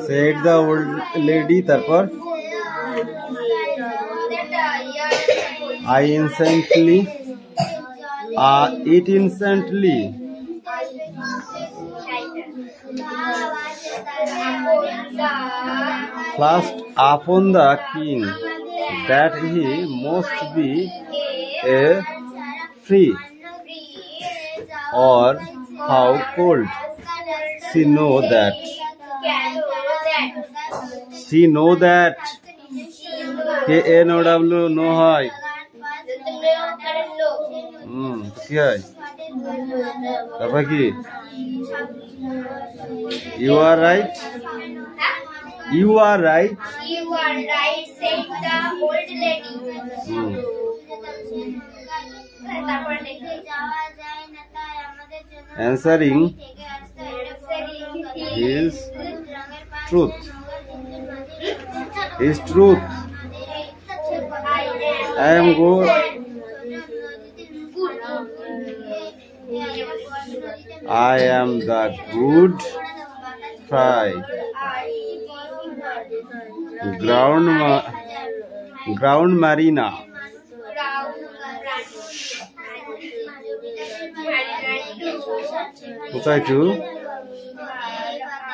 said the old lady. তারপর it instantly flashed upon the king that he must be a free, or how cold she know that KNOW no হয় কি হয় তারপর কি you are right said the old lady. answering his truth I am good. I am the good fry. Ground marina.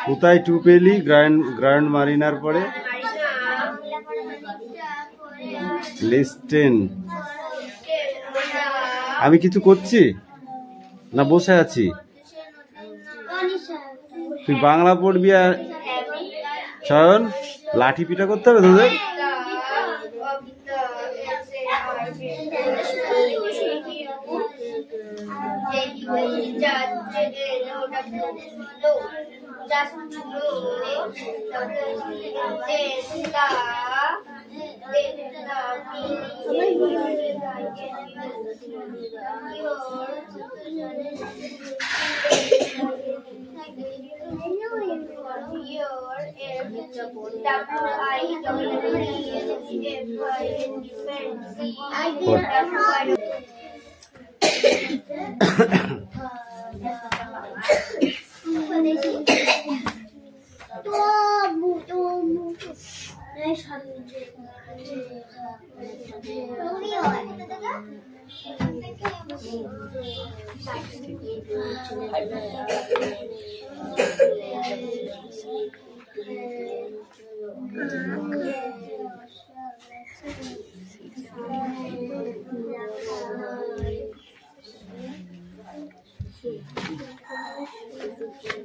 কোথায় two পেলি ground mariner পরে listen আমি কিছু করছি না বসে আছি তুই বাংলা পড়বি আর শয়ন লাঠি পিটা করতে হবে তোদের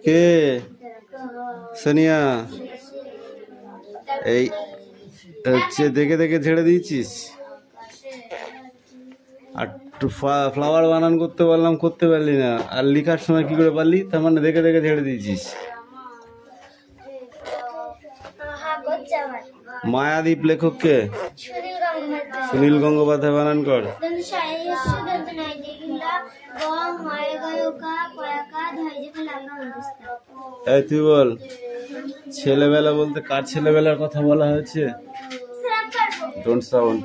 কে সোনিয়া এই হচ্ছে দেখে দেখে ছেড়ে দিয়েছিস আর ফ্লাওয়ার বানান করতে বললাম করতে পারলি না আর লেখার সময় কি করে পারলি তার মানে দেখে দেখে ছেড়ে দিয়েছিস মায়াদ্বীপ লেখককে সুনীল গঙ্গোপাধ্যায় বানান কর এই তুই বল ছেলেবেলা বলতে কার ছেলেবেলার কথা বলা হয়েছে ডোন্ট সাউন্ড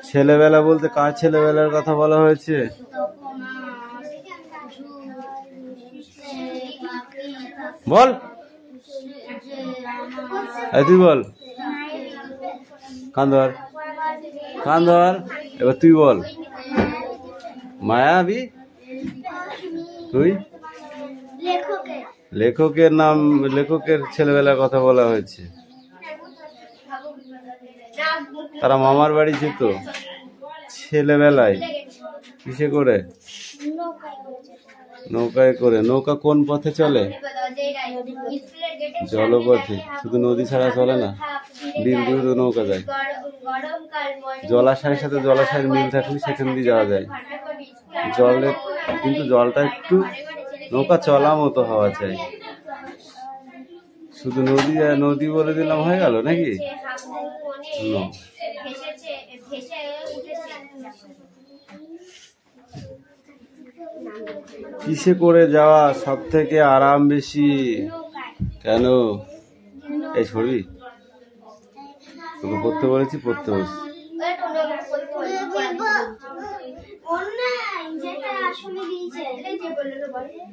ছেলেবেলা বলতে কার ছেলেবেলার কথা বলা হয়েছে বল এই তুই বল কান ধর এবার তুই বল মায়াবী তুই লেখকের নাম লেখকের ছেলেবেলার কথা বলা হয়েছে তারা মামার বাড়ি যেত ছেলেবেলায় কিসে করে নৌকায় করে নৌকা কোন পথে চলে জলপথে শুধু নদী ছাড়া চলে না বিল দিয়ে তো নৌকা যায় জলাশয়ের সাথে জলাশয়ের মিল থাকলে সেখান দিয়ে যাওয়া যায় কিন্তু জলটা একটু নৌকা চলা মতো হওয়া চাই। শুধু নদী নদী বলে দিলাম হয়ে গেল নাকি? কিসে করে যাওয়া সব থেকে আরাম বেশি? কেন? এই ছবি তোকে পড়তে বলেছি, পড়তে বসি।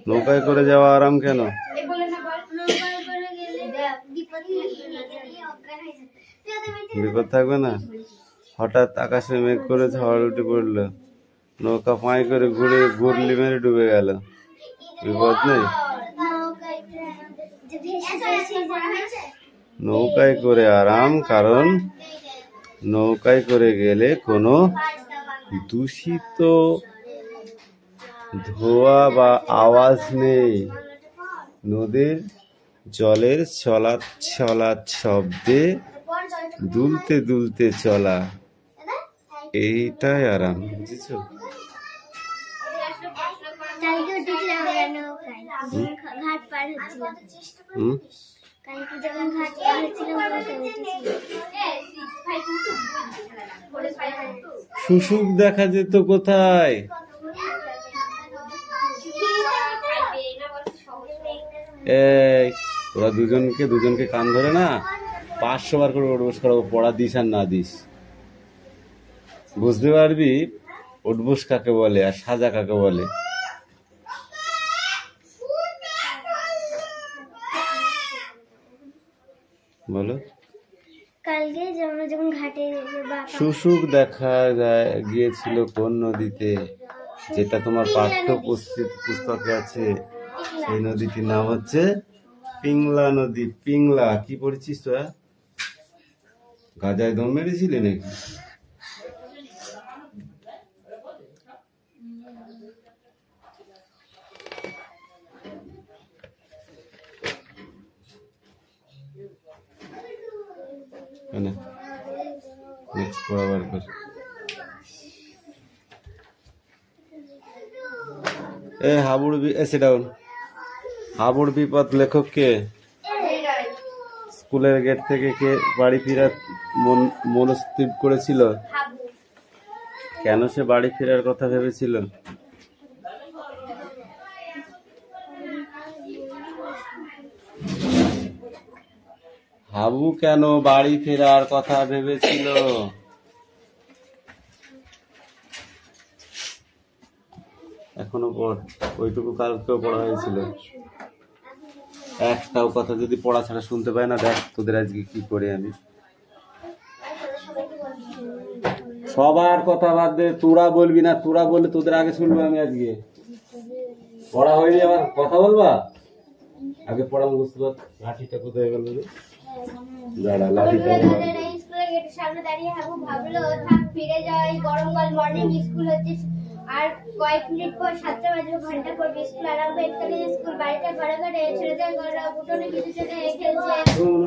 নৌকায় করে যাওয়া আরাম কেন? বিপদ থাকবে না? হঠাৎ আকাশে মেঘ করে ঝড় উঠে পড়লো, নৌকা পায়ে করে ঘুরে ঘুরলি মেরে ডুবে গেল, বিপদ নেই? নৌকায় করে আরাম, কারণ নৌকায় করে গেলে কোনো দূষিত ধোঁয়া বা আওয়াজ নেই। নদীর জলের চলাৎ চলাৎ শব্দে দুলতে দুলতে চলা, এইটাই আরাম, বুঝেছো? শুশুক দেখা যেত কোথায়? এই তোরা দুজনকে কান ধরে না 500 বার করে উঠবোস করাবো, পড়া দিস আর না দিস, বুঝতে পারবি উঠবোস কাকে বলে আর সাজা কাকে বলে। বলো। কালকে যখন ঘাটে শুশুক দেখা গিয়েছিল কোন নদীতে, যেটা তোমার পাঠ্য পুস্তকে আছে, সেই নদীটির নাম হচ্ছে পিংলা নদী। পিংলা কি পড়েছিস তোরা? গাজায় দম মেরেছিলি নাকি? নেক্সট পড়াবার পর হাবুড় বিপদ লেখক কে? স্কুলের গেট থেকে কে বাড়ি ফেরার মনস্থির করেছিল? কেন সে বাড়ি ফেরার কথা ভেবেছিল? হাবু কেন বাড়ি ফেরার কথা ভেবেছিল? এখনো পড়, ওইটুকু কালকেও পড়া হয়েছিল। একটাও কথা যদি পড়া ছাড়া শুনতে পাই না, দেখ তোদের আজকে কি করে আমি। সবার কথা বাদ দে, তোরা বলবি না, তোরা বললে তোদের আগে শুনবো আমি। আজকে পড়া হয়নি, আবার কথা বলবা? আগে পড়া মুখস্থ কর। লাঠিটা কোথায় গেল? দাঁড়া, লাঠিটা স্কুলের গেটের সামনে দাঁড়িয়ে হাবু ভাবলো থাক ফিরে যাই, গরমকাল, মর্নিং স্কুল হচ্ছে আর কয়েক মিনিট পর 7টা বাজবে, ঘন্টা পর স্কুল আরম্ভ। এককালে স্কুল বাড়িটা ঘরে ঘরে ছেলেদের ঘরে উঠোনে কিছু ছেলে খেলছে।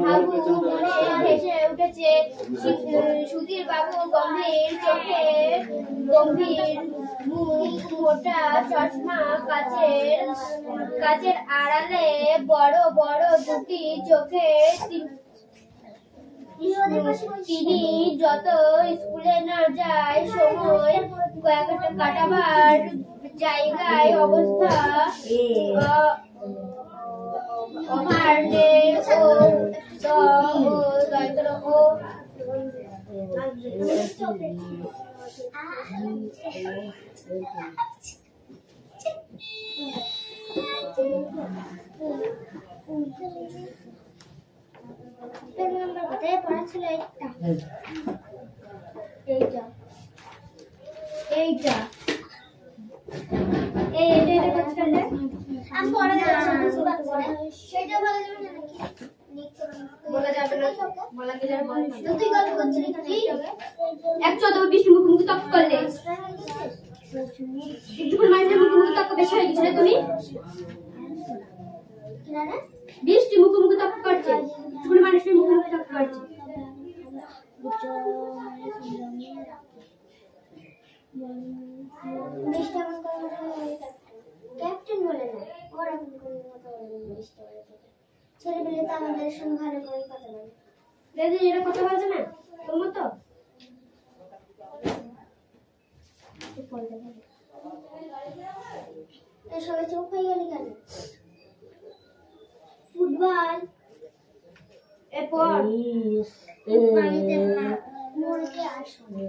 হাবু মনে ভেসে উঠেছে সুধীর বাবু গম্ভীর চোখে, গম্ভীর মুখ, মোটা চশমা, কাচের আড়ালে বড় বড় দুটি চোখে তিনি যত স্কুলে না যায় সময় কাটাবার জায়গায় অবস্থা কোথায় পড়া ছিল? এইটা আমি পড়া সেটা বলা যাবে না, বলা যাবে না। তুই গল্প করছিস কি? 114 20 মুখোমুখি তক করলে একটু মানুষের মুখোমুখি তক বেশি হয়ে গেছিল। তুমি 20টি মুখোমুখি তক করছে, একটু মানুষের মুখোমুখি তক করছে। ক্যাপ্টেন বলে না, ওরা কোনো কথা বলে না, মিষ্টি বলে থাকে। ছেলেপেলে তো আমাদের সঙ্গে ভালো করে কথা বলে। দিদি এটা কথা বলছে না তোমার তো সবাই চোখ হয়ে গেল কেন? ফুটবল এরপর পানিতে না মুরগি আসবে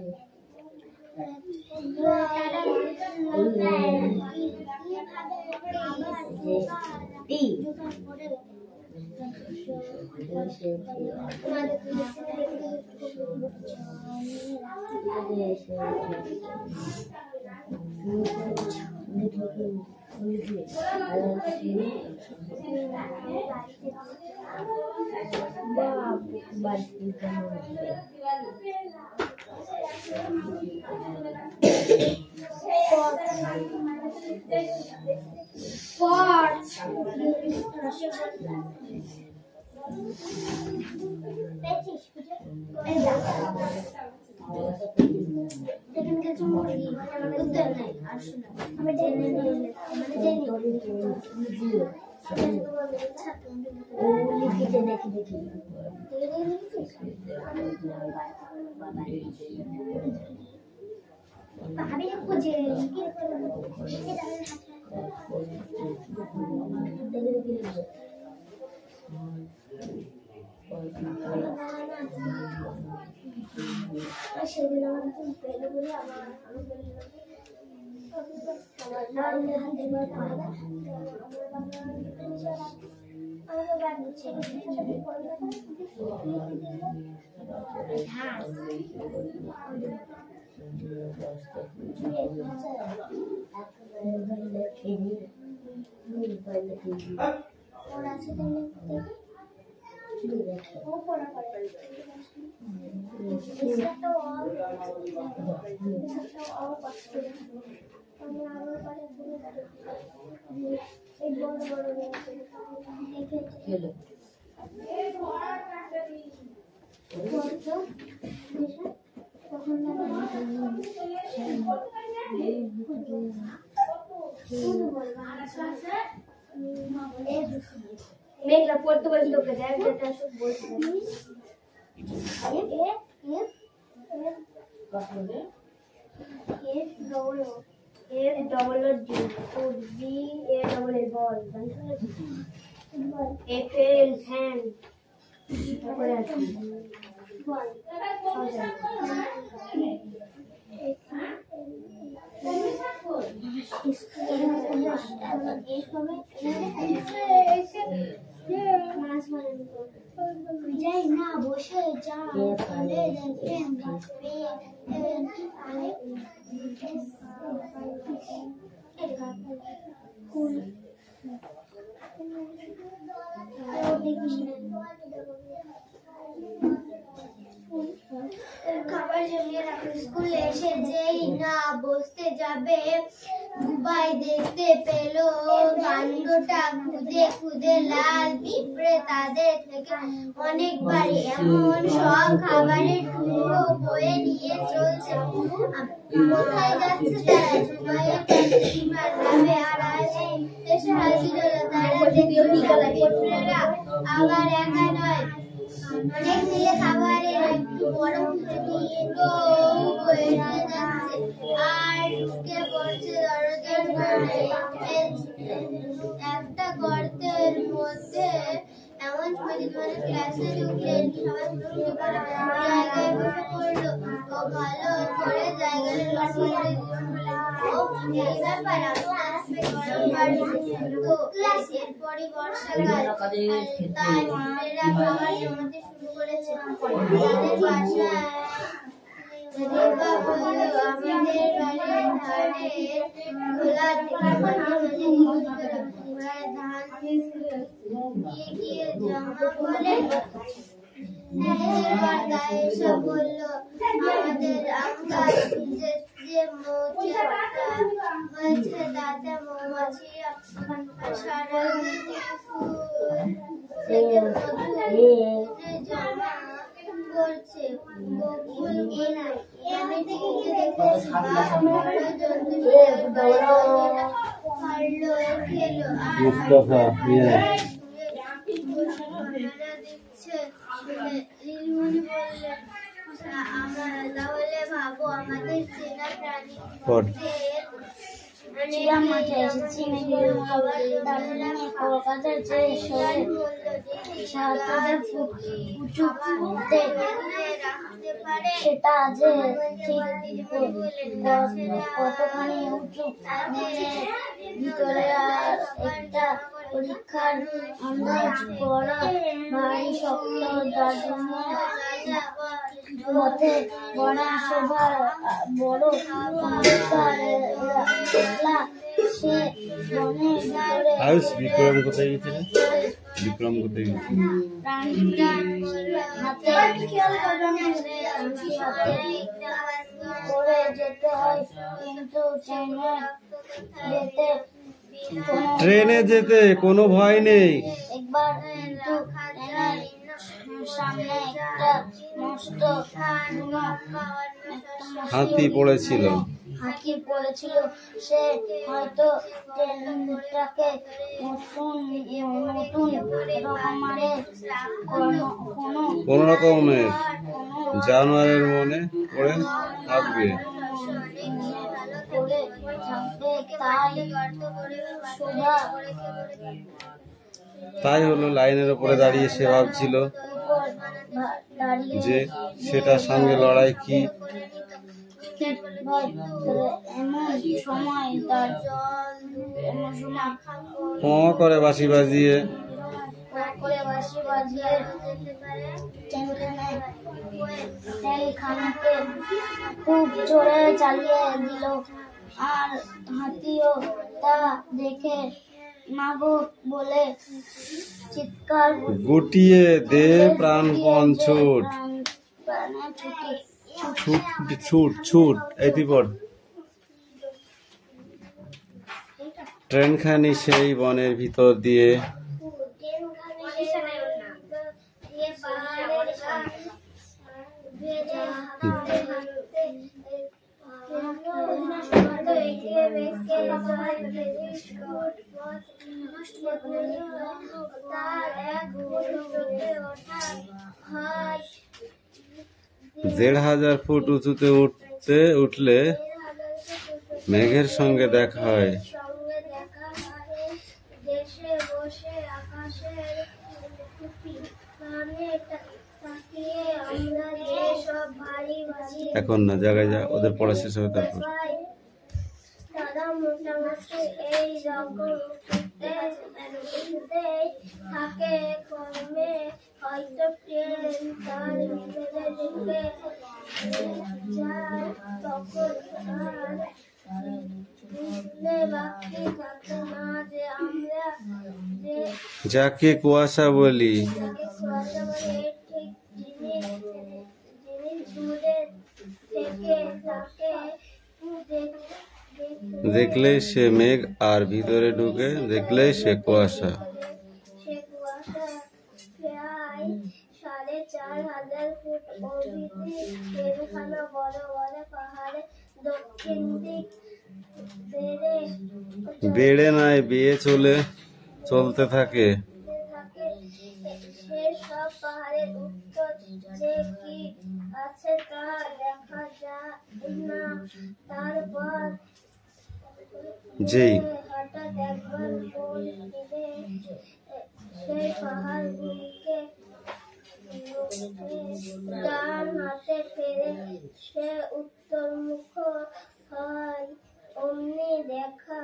সেদিন আমার পেলে বলে আমার মেঘলা পড়তে বলছি তোকে দেখ যেটা সব বলছি যাই না বসে যা খাবার জমিয়ে রাখো স্কুলে এসে যেই না বসতে যাবে দুবাই দেখতে পেল কাণ্ডটা খুদে খুদে লাল পিঁপড়ে তাদের থেকে অনেক বাড়ি এমন সব খাবারের টুকরো বয়ে নিয়ে চলছে কোথায় যাচ্ছে তারা জুমাইয়ের কাছে সীমার নামে আর আসে এসে হাজির হলো তারা পিঁপড়েরা আবার একা নয় অনেক মিলে খাবারের একটু গরম দিয়ে তো হয়ে যাচ্ছে আর ঢুকে পড়ছে দরজার ঘরে একটা গর্তের মধ্যে এমন পরিমাণে ক্লাসে ঢুকলেন সবাই জায়গায় বসে পড়লো ও ভালো করে জায়গায় বসে ও এই ব্যাপার আসবে গরম বাড়ি তো এরপরই বর্ষাকাল তাই মেয়েরা খাবার জমাতে শুরু করেছে তাদের বাসায় রেবা বলল আমাদের বাড়ির ধারে খোলা থেকে মাঝে মাঝে নিউজ করা ওরা ধান গিয়ে জমা করে নিজের বার্তায় এসে বলল আমাদের আম গাছ যে মৌচি হয়েছে তাতে মৌমাছিরা সারাদিন থেকে মধু জমা করছে বকুল আমি থেকে দেখেছি জন্তু মারলো খেলো আর মুস্তাফা দিচ্ছে লিলমণি বললেন আমরা তাহলে ভাবো আমাদের চেনা প্রাণী চিড়িয়া মাঠে এসেছি দার্জিলিংয়ে কলকাতার যে উঁচুতে সেটা যে ঠিক কতখানি উঁচু ভিতরে আর একটা পরীক্ষার আন্দাজ করা ভারী শক্ত দার্জিলিংয়ের পথে বড়া শোভার বড় সে বনের ভিতরে আয়ুষ বিক্রম কোথায় গেছিলেন? বিক্রম কোথায় গেছিল? হাতে করে যেতে হয়, কিন্তু ট্রেনে যেতে কোনো ভয় নেই। একবার কিন্তু সামনে একটা মস্ত হাতি পড়েছিল। সে হয়তো ট্রেনটাকে কোন রকমের জানোয়ারের মনে পড়ে থাকবে। তাই হলো, লাইনের উপরে দাঁড়িয়ে সে ভাবছিল যে সেটার সঙ্গে লড়াই কি করে বাঁশি বাজিয়ে খুব জোরে চালিয়ে দিল, আর হাতিও তা দেখে মাগো বলে চিৎকার গুটিয়ে দে প্রাণপণ ছুট ছুট ছুট এই পর ট্রেনখানি সেই বনের ভিতর দিয়ে দেড় হাজার ফুট উঁচুতে উঠলে মেঘের সঙ্গে দেখা হয়। এখন না, জায়গায় যা, ওদের পড়া শেষ হবে তারপর। দাদা মোটামুটি এই রকম থাকে কমে, হয়তো ট্রেন তার ভিতরে ঢুকে যায়, তখন আর বাকি থাকে না যে আমরা যাকে কুয়াশা বলি, ঠিক জিনিস দূরে থেকে তাকে দেখলেই সে মেঘ, আর ভিতরে ঢুকে দেখলেই সে কুয়াশা। প্রায় ৪,৫০০ ফুট অবধি ট্রেনখানা বড় বড় পাহাড়ে দক্ষিণ দিক বেড়ে নাই বেয়ে চলতে থাকে। সব পাহাড়ের উত্তর যে কি আছে তা দেখা যায় না। তারপর যেই হঠাৎ একবার গোল ফিরে সেই পাহাড়গুলিকে ডান হাতে ফেরে সে উত্তরমুখ হয়। অমনি দেখা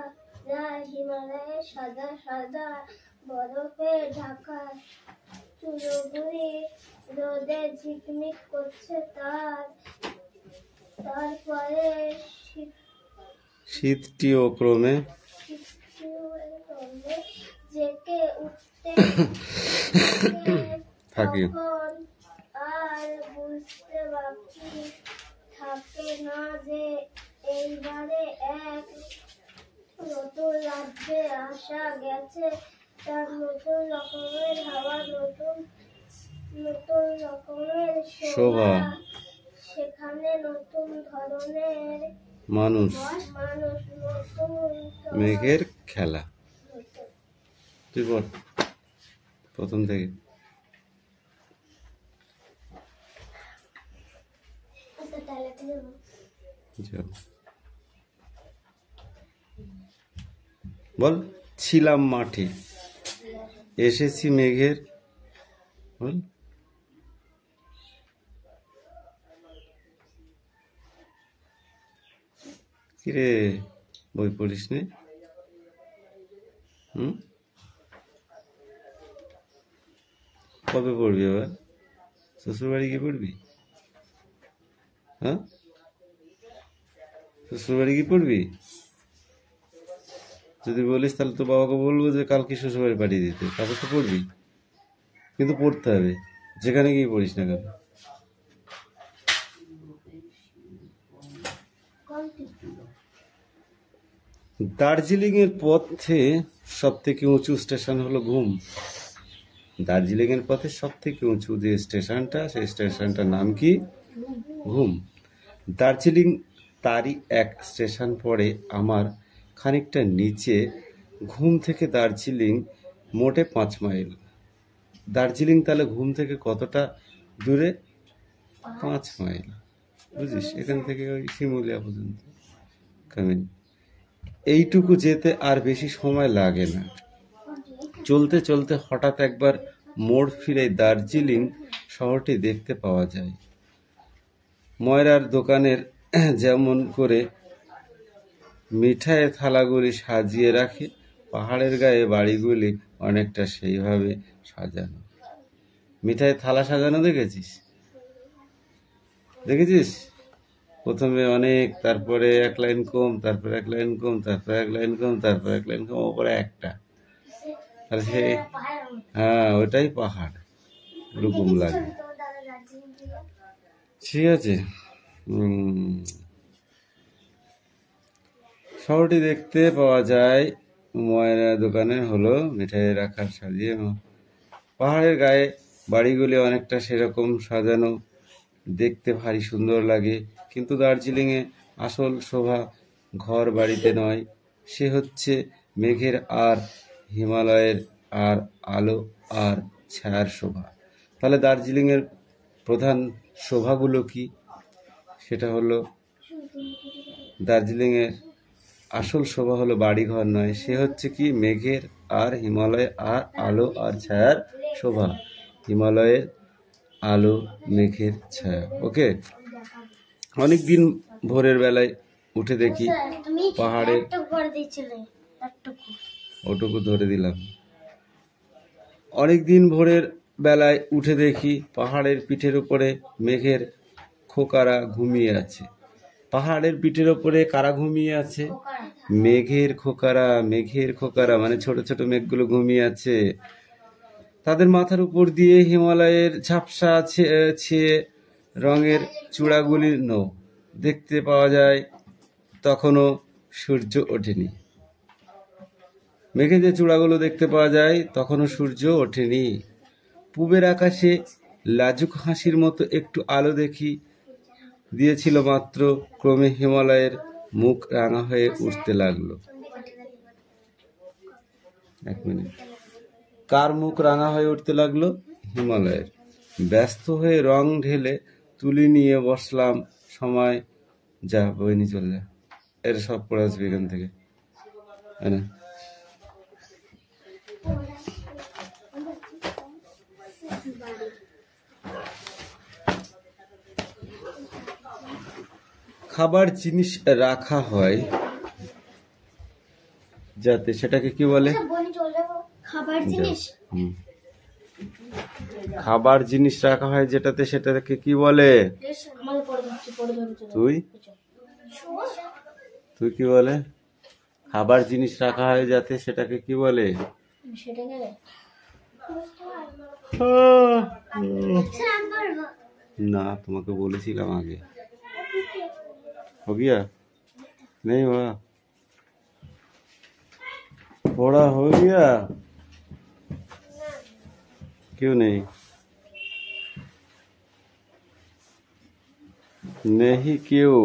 যায় হিমালয়ের সাদা সাদা বরফে ঢাকা চূড়োগুলি রোদে ঝিকমিক করছে। তারপরে শীতটিও ক্রমে জেকে উঠতে থাকে। আর বুঝতে বাকি থাকে না যে এইবারে এক নতুন রাজ্যে আসা গেছে। তার নতুন রকমের হাওয়া, নতুন রকমের শোভা, সেখানে নতুন ধরনের মানুষ মেঘের খেলা। তুই বল প্রথম থেকে। যাও। বল ছিলাম মাঠে এসেছি মেঘের। বল কিরে বই পড়িস নে? কবে পড়বি আবার? শ্বশুর বাড়ি গিয়ে পড়বি? হ্যাঁ, শ্বশুর বাড়ি গিয়ে পড়বি? যদি বলিস তাহলে তো বাবাকে বলবো যে কালকে শ্বশুর বাড়ি পাঠিয়ে দিতে, তারপর তো পড়বি। কিন্তু পড়তে হবে যেখানে গিয়ে পড়িস না কেন। দার্জিলিং এর পথে সব থেকে উঁচু স্টেশন হলো ঘুম। দার্জিলিং এর পথে সব থেকে উঁচু যে স্টেশনটা, সেই স্টেশনটার নাম কি? ঘুম। দার্জিলিং তারই এক স্টেশন পড়ে আমার খানিকটা নিচে। ঘুম থেকে দার্জিলিং মোটে 5 মাইল। দার্জিলিং তাহলে ঘুম থেকে কতটা দূরে? 5 মাইল। বুঝিস, এখান থেকে ওই শিমুলিয়া পর্যন্ত কামিন। এইটুকু যেতে আর বেশি সময় লাগে না। চলতে চলতে হঠাৎ একবার মোড় ফিরে দার্জিলিং শহরটি দেখতে পাওয়া যায়। ময়রার দোকানের যেমন করে মিঠাইয়ের থালাগুলি সাজিয়ে রাখে, পাহাড়ের গায়ে বাড়িগুলি অনেকটা সেইভাবে সাজানো। মিঠাইয়ের থালা সাজানো দেখেছিস? দেখেছিস? প্রথমে অনেক, তারপরে 1 লাইন কম, তারপরে 1 লাইন কম, তারপরে 1 লাইন কম, তারপরে 1 লাইন কম, ওপরে একটা। তাহলে সে, হ্যাঁ ওটাই পাহাড়, ওরকম লাগে। ঠিক আছে। শহরটি দেখতে পাওয়া যায় ময়রা দোকানে হলো মিঠাই রাখার সাজিয়ে। পাহাড়ের গায়ে বাড়িগুলি অনেকটা সেরকম সাজানো, দেখতে ভারী সুন্দর লাগে। কিন্তু দার্জিলিংয়ে আসল শোভা ঘর বাড়িতে নয়, সে হচ্ছে মেঘের আর হিমালয়ের আর আলো আর ছায়ার শোভা। তাহলে দার্জিলিংয়ের প্রধান শোভাগুলো কি? সেটা হলো, দার্জিলিংয়ের আসল শোভা হলো বাড়িঘর নয়, সে হচ্ছে কি? মেঘের আর হিমালয় আর আলো আর ছায়ার শোভা। হিমালয়ের আলো, মেঘের ছায়া। ওকে। অনেকদিন ভোরের বেলায় উঠে দেখি পাহাড়ের, ওটুকু ধরে দিলাম। অনেকদিন ভোরের বেলায় উঠে দেখি পাহাড়ের পিঠের উপরে মেঘের খোকারা ঘুমিয়ে আছে। পাহাড়ের পিঠের উপরে কারা ঘুমিয়ে আছে? মেঘের খোকারা। মেঘের খোকারা মানে ছোট ছোট মেঘগুলো ঘুমিয়ে আছে। তাদের মাথার উপর দিয়ে হিমালয়ের ঝাপসা ছেয়ে রঙের চূড়াগুলি দেখতে পাওয়া যায়। তখনও সূর্য ওঠেনি। মেঘে যে চূড়াগুলো দেখতে পাওয়া যায় তখনও সূর্য ওঠেনি। পূবের আকাশে লাজুক হাসির মতো একটু আলো দেখি দিয়েছিল মাত্র। ক্রমে হিমালয়ের মুখ রাঙা হয়ে উঠতে লাগলো। 1 মিনিট। কার মুখ রাঙা হয়ে উঠতে লাগলো? হিমালয়ের। ব্যস্ত হয়ে রং ঢেলে তুলি নিয়ে বসলাম। সময় যা বইনি চলে যা, এটা সব পড়ে আসবে এখান থেকে। খাবার জিনিস রাখা হয় যাতে, সেটাকে কি বলে? খাবার জিনিস। খাবার জিনিস রাখা হয় যেটাতে, সেটাকে কি বলে? তুই কি বলে? খাবার জিনিস রাখা হয় যাতে, সেটাকে কি বলে? না, তোমাকে বলেছিলাম আগে। हो गया? नहीं हुआ? थोड़ा हो गया? क्यों नहीं? नहीं क्यों?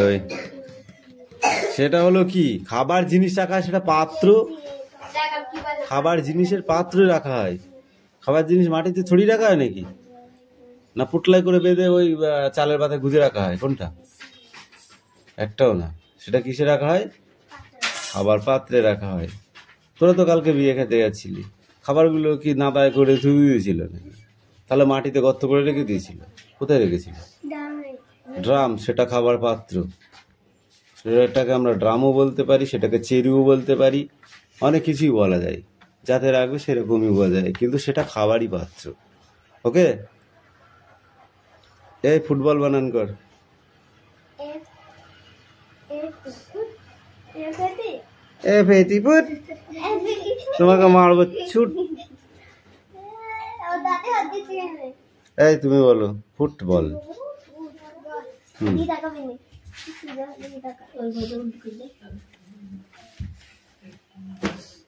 ওই সেটা হলো কি খাবার জিনিস রাখা হয়, সেটা পাত্র, খাবার জিনিসের পাত্রে রাখা হয়। খাবার জিনিস মাটিতে ছড়িয়ে রাখা হয় নাকি, না পুটলাই করে বেঁধে ওই চালের পাতায় গুঁজে রাখা হয়? কোনটা? একটাও না। সেটা কিসে রাখা হয়? খাবার পাত্রে রাখা হয়। তোরা তো কালকে বিয়ে খেতে যাচ্ছিলি, খাবারগুলো কি নাদায় করে ধুয়ে দিয়েছিল নাকি? তাহলে মাটিতে গর্ত করে রেখে দিয়েছিল। কোথায় রেখেছিল? ড্রাম। সেটা খাবার পাত্র। সেটাকে আমরা ড্রামও বলতে পারি, সেটাকে চেরিও বলতে পারি, অনেক কিছুই বলা যায়। যাতে রাখবে সেরকমই বলা যায়, কিন্তু সেটা খাবারই পাত্র। ওকে, এই ফুটবল বানান কর। এ ফেটি ফুট, তোমাকে মারবো ছুট। এই তুমি বলো ফুটবল।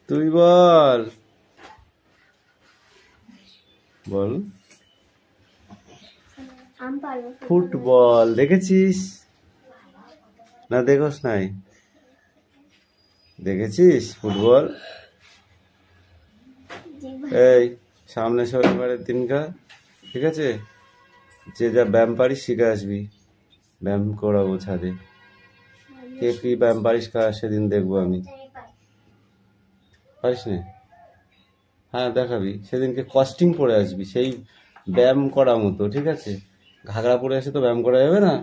তুই বল বল। ফুটবল দেখেছিস না? দেখোস নাই? দেখেছিস ফুটবল? এই সামনে শনিবারের দিনকা, ঠিক আছে, যে যা ব্যায়াম পারিস শিখে আসবি। ব্যায়াম করাবো ছাদে। কে কি ব্যায়াম পারিস সেদিন দেখবো আমি। পারিস না? হ্যাঁ দেখাবি। সেদিনকে কস্টিং পরে আসবি, সেই ব্যায়াম করা মতো, ঠিক আছে? ঘাগড়া পরে এসে তো ব্যায়াম করা যাবে না।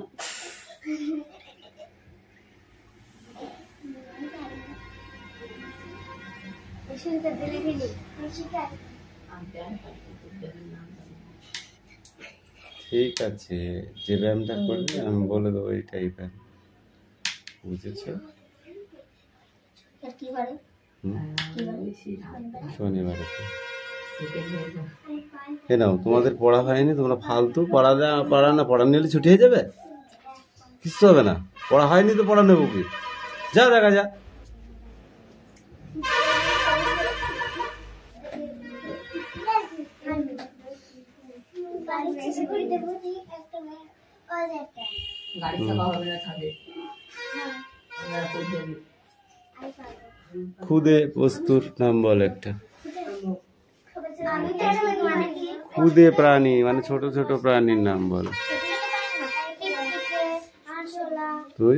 ঠিক আছে, যে ব্যায়ামটা করবি আমি বলে দেবো এই টাইপের, বুঝেছো? শনিবারে। এ নাও, তোমাদের পড়া হয়নি, তোমরা ফালতু পড়া না নিলে ছুটি হয়ে যাবে, কিচ্ছু হবে না। পড়া হয়নি তো পড়া নেবো কি? যা দেখা যা। খুদে বস্তুর নাম বল একটা। খুদে প্রাণী মানে ছোট ছোট প্রাণীর নাম বল। তুই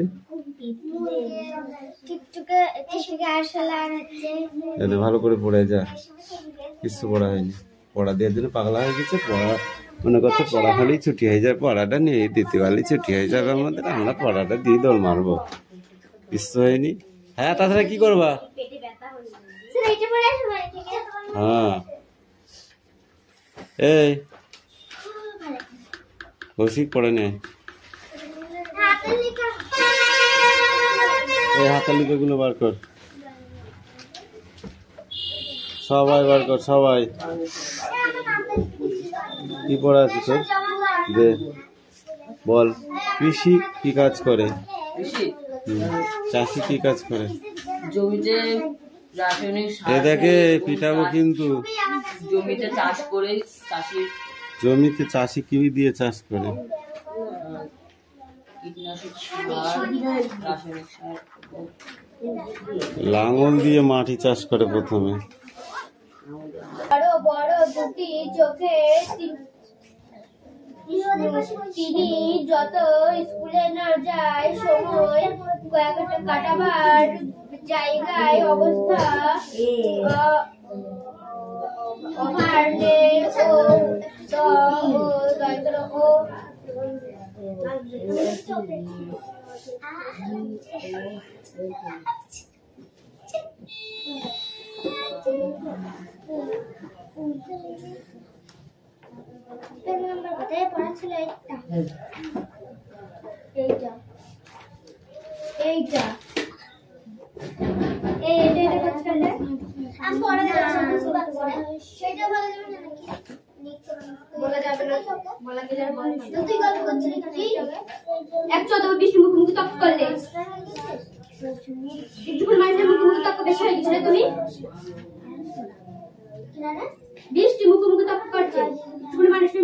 ভালো করে পড়ে যা। কিছু পড়া হয়নি, পড়া দেওয়ার জন্য পাগলা হয়ে গেছে। পড়া মনে করছে পড়া হলেই ছুটি হয়ে যায়, পড়াটা নিয়ে দিতে পারলেই ছুটি হয়ে যাবে আমাদের। আমরা পড়াটা দিয়ে দৌড় মারবো, কিছু হয়নি। হ্যাঁ, তাছাড়া কি করবা? হ্যাঁ, এই কৌশিক পড়ে নে। এই হাতের লিখাগুলো বার কর, সবাই বার কর, সবাই। কি পড়া আছে তোর? দে বল। কৃষি কি কাজ করে? চাষি কি কাজ করে? জমিতে রাসায়নিক এ দেখে পিটাবো কিন্তু। জমিতে চাষ করে চাষি, জমিতে চাষি কি দিয়ে চাষ করে? কীটনাশক সার, রাসায়নিক সার। লাঙল দিয়ে মাটি চাষ করে প্রথমে। বড় বড় দুটি চোখে তিনি যত স্কুলে না যায়, সময় কয়েকটা কাটাবার জায়গায় অবস্থা পড়া ছিল এইটা এইটা বলা যাবে না, বলা গেলে তুই গল্প করছিস নাকি? 114 মুখোমুখি তর্ক করলে একটু মানুষের মুখোমুখি তর্ক বেশি হয়ে গেছিল। তুমি 20টি মুখোমুখি তর্ক করছে, মানুষের